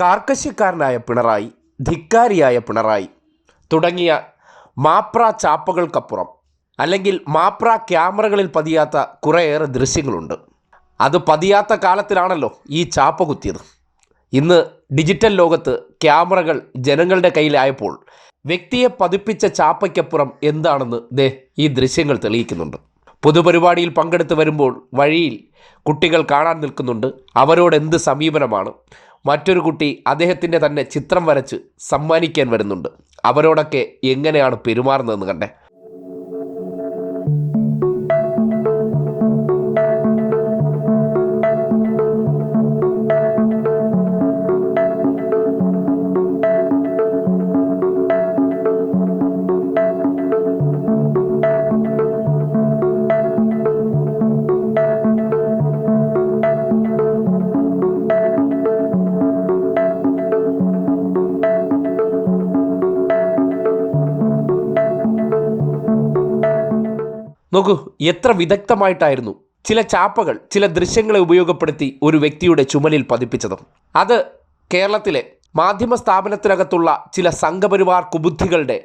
കാർക്കശ്യക്കാരനായ പിണറായി, ധിക്കാരിയായ പിണറായി തുടങ്ങിയ മാപ്ര ചാപ്പകൾക്കപ്പുറം അല്ലെങ്കിൽ മാപ്ര ക്യാമറകളിൽ പതിയാത്ത കുറേയേറെ ദൃശ്യങ്ങളുണ്ട്. അത് പതിയാത്ത കാലത്തിലാണല്ലോ ഈ ചാപ്പ കുത്തിയത്. ഇന്ന് ഡിജിറ്റൽ ലോകത്ത് ക്യാമറകൾ ജനങ്ങളുടെ കയ്യിലായപ്പോൾ വ്യക്തിയെ പതിപ്പിച്ച ചാപ്പയ്ക്കപ്പുറം എന്താണെന്ന് ഈ ദൃശ്യങ്ങൾ തെളിയിക്കുന്നുണ്ട്. പൊതുപരിപാടിയിൽ പങ്കെടുത്ത് വരുമ്പോൾ വഴിയിൽ കുട്ടികൾ കാണാൻ നിൽക്കുന്നുണ്ട്. അവരോട് എന്ത് സമീപനമാണ്. മറ്റൊരു കുട്ടി അദ്ദേഹത്തിൻ്റെ തന്നെ ചിത്രം വരച്ച് സമ്മാനിക്കാൻ വരുന്നുണ്ട്. അവരോടൊക്കെ എങ്ങനെയാണ് പെരുമാറുന്നതെന്ന് കണ്ടേ. നോക്കൂ, എത്ര വിദഗ്ധമായിട്ടായിരുന്നു ചില ചാപ്പകൾ ചില ദൃശ്യങ്ങളെ ഉപയോഗപ്പെടുത്തി ഒരു വ്യക്തിയുടെ ചുമലിൽ പതിപ്പിച്ചത്. അത് കേരളത്തിലെ മാധ്യമ സ്ഥാപനത്തിനകത്തുള്ള ചില സംഘപരിവാർ കുബുദ്ധികളുടെ